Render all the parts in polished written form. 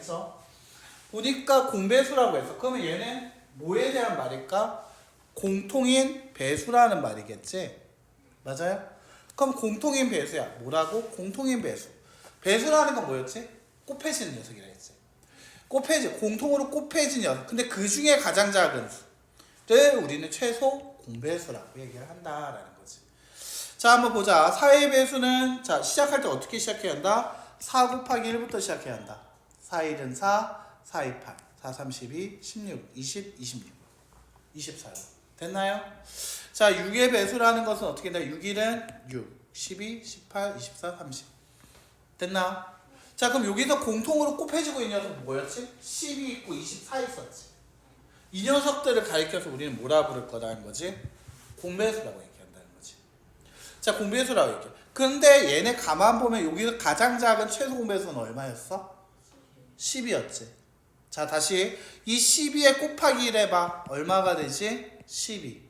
알겠죠? 보니까 공배수라고 했어. 그러면 얘는 뭐에 대한 말일까? 공통인 배수라는 말이겠지? 맞아요? 그럼 공통인 배수야. 뭐라고? 공통인 배수. 배수라는 건 뭐였지? 곱해지는 녀석이라 했지. 공통으로 곱해진 녀석. 근데 그 중에 가장 작은 수를 우리는 최소 공배수라고 얘기를 한다라는 거지. 자, 한번 보자. 4의 배수는, 자, 시작할 때 어떻게 시작해야 한다? 4 곱하기 1부터 시작해야 한다. 4, 1은 4, 4, 2, 8, 4, 3, 12, 16, 20, 26, 24요. 됐나요? 자, 6의 배수라는 것은 어떻게 돼? 6, 1은 6, 12, 18, 24, 30. 됐나? 자, 그럼 여기서 공통으로 곱해지고 있는 녀석은 뭐였지? 10이 있고 24 있었지. 이 녀석들을 가리켜서 우리는 뭐라 부를 거라는 거지? 공배수라고 얘기한다는 거지. 자, 공배수라고 얘기해. 근데 얘네 가만 보면 여기서 가장 작은 최소 공배수는 얼마였어? 10이었지. 자, 다시 이 12에 곱하기 1 해봐. 얼마가 되지? 12.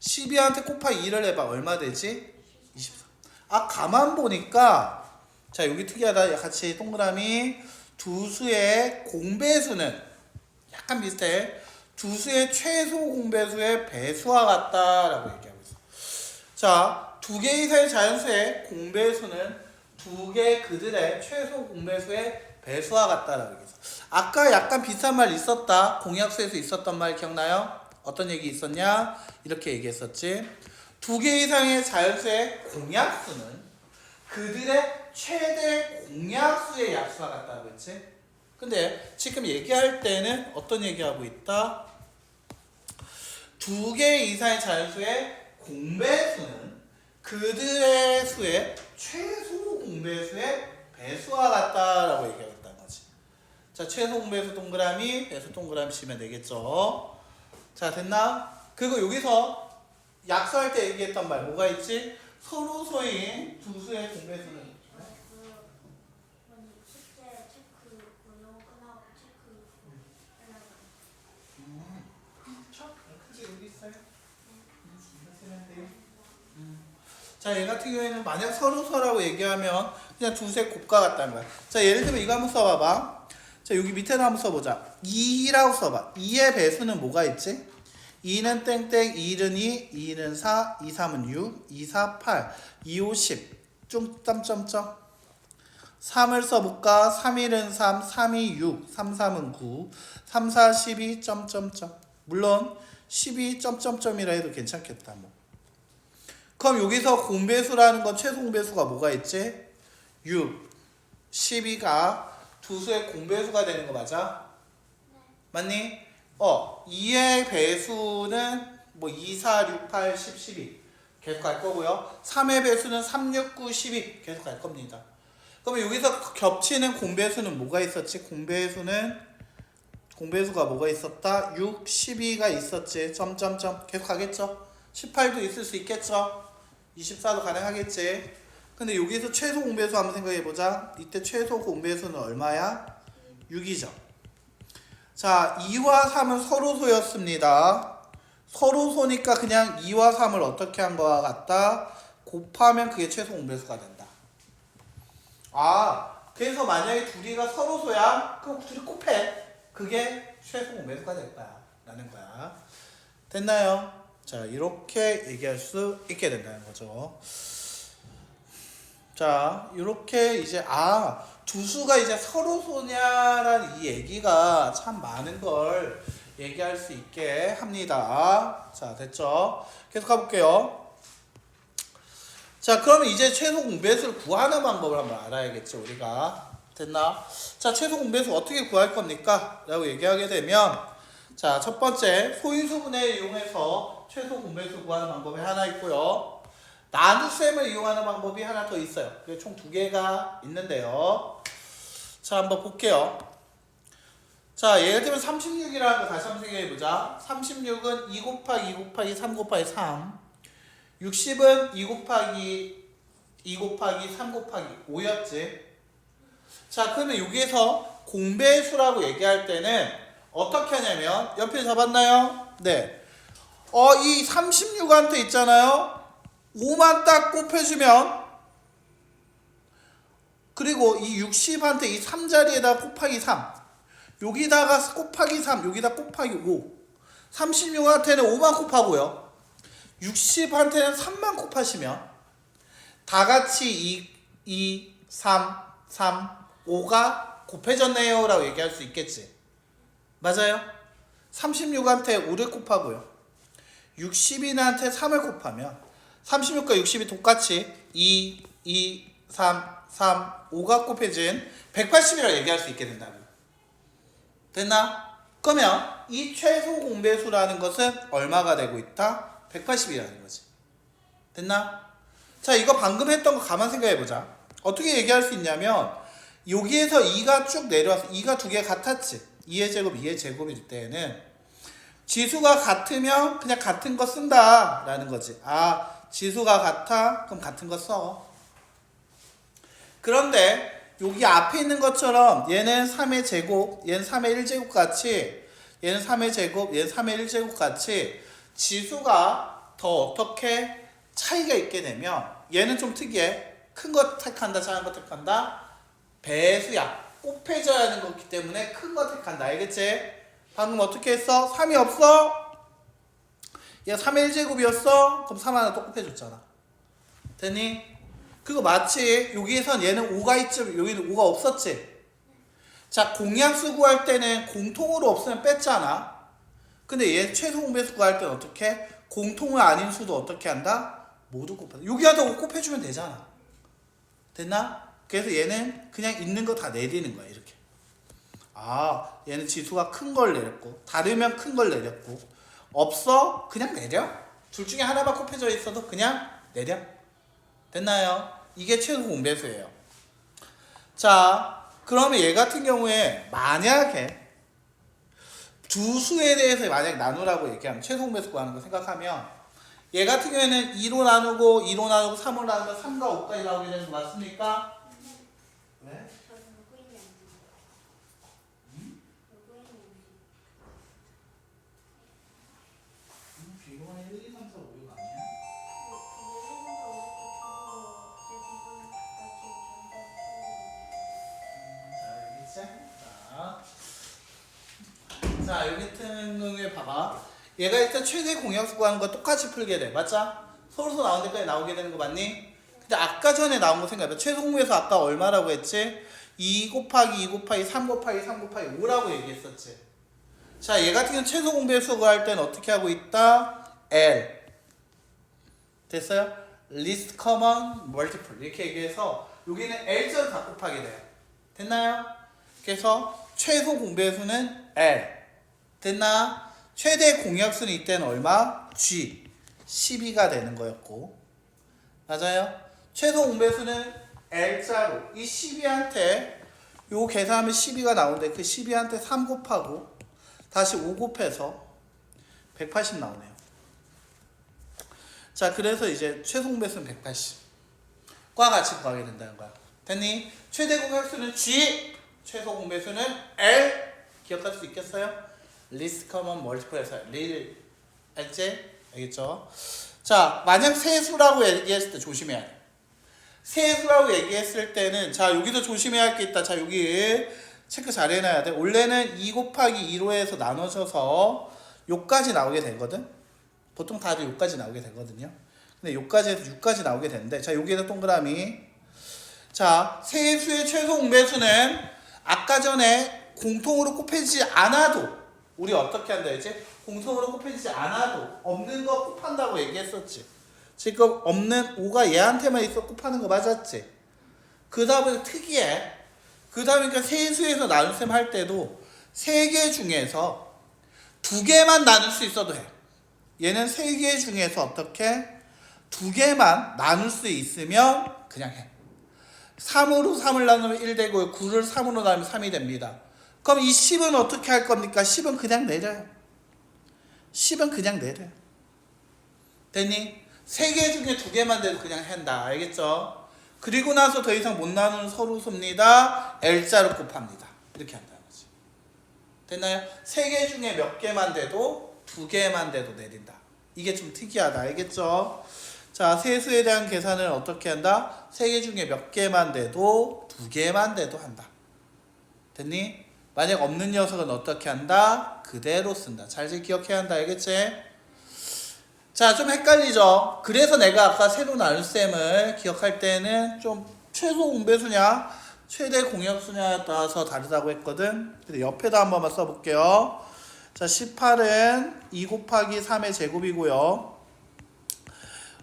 12한테 곱하기 2를 해봐. 얼마 되지? 24. 아, 가만 보니까 자, 여기 특이하다. 같이 동그라미 두 수의 공배수는 약간 비슷해. 두 수의 최소 공배수의 배수와 같다라고 얘기하고 있어. 자, 두 개 이상의 자연수의 공배수는 두 개 그들의 최소 공배수의 배수와 같다라고 얘기했어. 아까 약간 비슷한 말 있었다. 공약수에서 있었던 말 기억나요? 어떤 얘기 있었냐? 이렇게 얘기했었지. 두 개 이상의 자연수의 공약수는 그들의 최대 공약수의 약수와 같다고 했지. 근데 지금 얘기할 때는 어떤 얘기하고 있다? 두 개 이상의 자연수의 공배수는 그들의 수의 최소 공배수의 배수와 같다라고 얘기하고 있다는 거지. 자, 최소 공배수 동그라미, 배수 동그라미 치면 되겠죠. 자, 됐나? 그리고 여기서 약수할 때 얘기했던 말 뭐가 있지? 서로 소인 두 수의 공배수는 자, 얘 같은 경우에는 만약 서로서라고 얘기하면 그냥 두세 곱과 같다는 거야. 자, 예를 들면 이거 한번 써봐봐. 자, 여기 밑에도 한번 써보자. 2라고 써봐. 2의 배수는 뭐가 있지? 2는 땡땡, 2는 2, 2는 4, 2, 3은 6, 2, 4, 8, 2, 5, 10. 점점점. 3을 써볼까? 3, 1은 3, 3, 2, 6, 3, 3은 9, 3, 4, 12, 점점점. 물론 12, 점점점이라 해도 괜찮겠다. 뭐. 그럼 여기서 공배수라는 건 최소 공배수가 뭐가 있지? 6, 12가 두 수의 공배수가 되는 거 맞아? 맞니? 2의 배수는 뭐 2, 4, 6, 8, 10, 12 계속 갈 거고요. 3의 배수는 3, 6, 9, 12 계속 갈 겁니다. 그러면 여기서 겹치는 공배수는 뭐가 있었지? 공배수가 뭐가 있었다? 6, 12가 있었지. 점점점 계속 가겠죠? 18도 있을 수 있겠죠? 24도 가능하겠지? 근데 여기서 최소 공배수 한번 생각해보자. 이때 최소 공배수는 얼마야? 6이죠. 자, 2와 3은 서로소였습니다. 서로소니까 그냥 2와 3을 어떻게 한 거와 같다? 곱하면 그게 최소 공배수가 된다. 아, 그래서 만약에 둘이가 서로소야? 그럼 둘이 곱해. 그게 최소 공배수가 될 거야. 라는 거야. 됐나요? 자, 이렇게 얘기할 수 있게 된다는 거죠. 자, 이렇게 이제 두 수가 이제 서로 소냐라는 이 얘기가 참 많은 걸 얘기할 수 있게 합니다. 자, 됐죠? 계속 가볼게요. 자, 그러면 이제 최소 공배수를 구하는 방법을 한번 알아야겠죠, 우리가. 됐나? 자, 최소 공배수 어떻게 구할 겁니까? 라고 얘기하게 되면, 자, 첫 번째 소인수분해를 이용해서 최소 공배수 구하는 방법이 하나 있고요. 나눗셈을 이용하는 방법이 하나 더 있어요. 총 두 개가 있는데요. 자, 한번 볼게요. 자, 예를 들면 36이라는 거 다시 한번 생각해보자. 36은 2 곱하기 2 곱하기 3 곱하기 3. 60은 2 곱하기 2 곱하기 3 곱하기 5였지. 자, 그러면 여기에서 공배수라고 얘기할 때는 어떻게 하냐면, 옆에 잡았나요? 네. 이 36한테 있잖아요. 5만 딱 곱해주면 그리고 이 60한테 이 3자리에다 곱하기 3. 여기다가 곱하기 3. 여기다 곱하기 5. 36한테는 5만 곱하고요. 60한테는 3만 곱하시면 다 같이 2, 3, 5가 곱해졌네요 라고 얘기할 수 있겠지. 맞아요? 36한테 5를 곱하고요. 60인한테 3을 곱하면 36과 60이 똑같이 2, 3, 5가 곱해진 180이라고 얘기할 수 있게 된다고. 됐나? 그러면 이 최소 공배수라는 것은 얼마가 되고 있다? 180이라는 거지. 됐나? 자, 이거 방금 했던 거 가만 생각해보자. 어떻게 얘기할 수 있냐면 여기에서 2가 쭉 내려와서 2가 두 개 같았지. 2의 제곱, 2의 제곱일 때는 지수가 같으면 그냥 같은 거 쓴다 라는 거지. 아, 지수가 같아? 그럼 같은 거 써. 그런데 여기 앞에 있는 것처럼 얘는 3의 제곱, 얘는 3의 1제곱 같이, 얘는 3의 제곱, 얘는 3의 1제곱 같이 지수가 더 어떻게 차이가 있게 되면 얘는 좀 특이해. 큰 거 택한다, 작은 거 택한다. 배수야. 곱해져야 하는 거기 때문에 큰 거 택한다. 알겠지? 방금 어떻게 했어? 3이 없어? 얘가 3의 1제곱이었어? 그럼 3 하나 또 곱해줬잖아. 됐니? 그거 마치 여기에선 얘는 5가 있지, 여기는 5가 없었지. 자, 공약수 구할 때는 공통으로 없으면 뺐잖아. 근데 얘 최소 공배수 구할 때는 어떻게? 공통이 아닌 수도 어떻게 한다? 모두 곱한다. 여기하다 5 곱해주면 되잖아. 됐나? 그래서 얘는 그냥 있는 거 다 내리는 거야. 이렇게. 아, 얘는 지수가 큰 걸 내렸고 다르면 큰 걸 내렸고 없어? 그냥 내려. 둘 중에 하나만 곱해져 있어도 그냥 내려. 됐나요? 이게 최소 공배수예요. 자, 그러면 얘 같은 경우에 만약에 두 수에 대해서 만약에 나누라고 얘기하면 최소 공배수 구하는 거 생각하면 얘 같은 경우에는 2로 나누고 2로 나누고 3으로 나누면 3과 5까지 나오게 되는 거 맞습니까? 왜? 비번이 1, 2, 3, 4, 5, 6 아니야? 자, 여기 같은 경우에 봐봐. 얘가 일단 최대 공약수 구하는 거 똑같이 풀게 돼. 맞죠? 서로서 나온 데까지 나오게 되는 거 맞니? 근데 아까 전에 나온 거 생각해봐. 최소 공배수 아까 얼마라고 했지? 2 곱하기 2 곱하기 3 곱하기 3 곱하기 5라고 얘기했었지. 자, 얘 같은 경우는 최소 공배수 구할 때는 어떻게 하고 있다? L. 됐어요? Least Common Multiple. 이렇게 얘기해서 여기는 L자를 다 곱하게 돼요. 됐나요? 그래서 최소 공배수는 L. 됐나? 최대 공약수는 이때는 얼마? G. 12가 되는 거였고. 맞아요? 최소 공배수는 L자로 이 12한테 요 계산하면 12가 나오는데 그 12한테 3 곱하고 다시 5 곱해서 180 나오네요. 자, 그래서 이제 최소 공배수는 180과 같이 구하게 된다는 거야. 됐니? 최대 공약수는 G, 최소 공배수는 L. 기억할 수 있겠어요? Least Common Multiple에서 L. 알겠죠? 자, 만약 세수라고 얘기했을 때 조심해야 돼. 세수라고 얘기했을 때는 자, 여기도 조심해야 할 게 있다. 자, 여기 체크 잘 해놔야 돼. 원래는 2 곱하기 2로 해서 나눠져서 요까지 나오게 되거든. 보통 다들 요까지 나오게 되거든요. 근데 요까지 해서 6까지 나오게 되는데 자, 여기에서 동그라미. 자, 세수의 최소 공배수는 아까 전에 공통으로 곱해지지 않아도 우리 어떻게 한다 했지? 공통으로 곱해지지 않아도 없는 거 곱한다고 얘기했었지. 지금 없는 5가 얘한테만 있어 곱하는 거 맞았지? 그 다음에 특이해. 그 다음에 그러니까 세수에서 나눗셈 할 때도 3개 중에서 2개만 나눌 수 있어도 해. 얘는 3개 중에서 어떻게? 2개만 나눌 수 있으면 그냥 해. 3으로 3을 나누면 1 되고 9를 3으로 나누면 3이 됩니다. 그럼 이 10은 어떻게 할 겁니까? 10은 그냥 내려요. 10은 그냥 내려요. 됐니? 3개 중에 2개만 돼도 그냥 한다. 알겠죠? 그리고 나서 더 이상 못 나누는 서로수입니다. L자로 곱합니다. 이렇게 한다는 거지. 됐나요? 3개 중에 몇 개만 돼도 2개만 돼도 내린다. 이게 좀 특이하다. 알겠죠? 자, 세수에 대한 계산을 어떻게 한다? 3개 중에 몇 개만 돼도 2개만 돼도 한다. 됐니? 만약 없는 녀석은 어떻게 한다? 그대로 쓴다. 잘 기억해야 한다. 알겠지? 자, 좀 헷갈리죠? 그래서 내가 아까 세로 나눗셈을 기억할 때는 좀 최소 공배수냐 최대 공약수냐에 따라서 다르다고 했거든. 근데 옆에다 한 번만 써볼게요. 자, 18은 2 곱하기 3의 제곱이고요.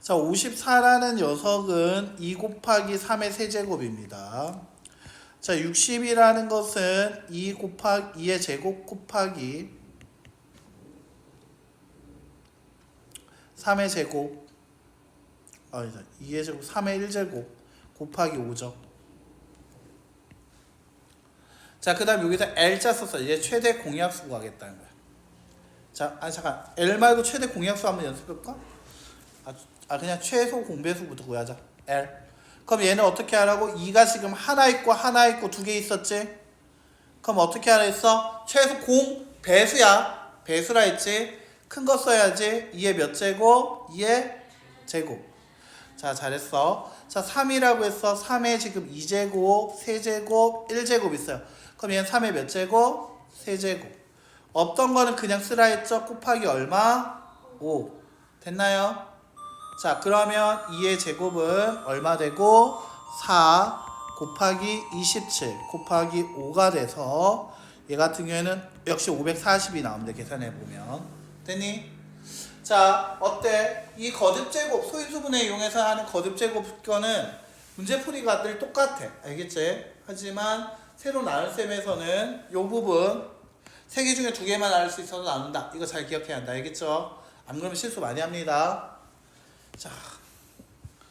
자, 54라는 녀석은 2 곱하기 3의 세제곱입니다. 자, 60이라는 것은 2 곱하기 2의 제곱 곱하기 3의 제곱 2의 제곱 3의 1제곱 곱하기 5죠. 자, 그 다음 여기서 L자 썼어. 이제 최대 공약수 구하겠다는 거야. 자, 잠깐 L 말고 최대 공약수 한번 연습해볼까? 그냥 최소 공배수부터 구하자. L. 그럼 얘는 어떻게 하라고? 2가 지금 하나 있고 2개 있었지? 그럼 어떻게 하라 했어? 최소 공배수야. 배수라 했지? 큰 거 써야지. 2의 몇 제곱? 2의 제곱. 자, 잘했어. 자, 3이라고 했어. 3의 지금 2제곱, 세제곱, 1제곱 있어요. 그럼 얘는 3의 몇 제곱? 세제곱. 없던 거는 그냥 쓰라 했죠? 곱하기 얼마? 5. 됐나요? 자, 그러면 2의 제곱은 얼마 되고? 4 곱하기 27 곱하기 5가 돼서 얘 같은 경우에는 역시 540이 나옵니다. 계산해보면. 됐니? 자, 어때? 이 거듭제곱, 소인수분해 이용해서 하는 거듭제곱 거는 문제풀이가 늘 똑같아. 알겠지? 하지만 새로 나눗셈에서는 이 부분 3개 중에 2개만 나눌 수 있어서 나눈다. 이거 잘 기억해야 한다. 알겠죠? 안 그러면 실수 많이 합니다. 자,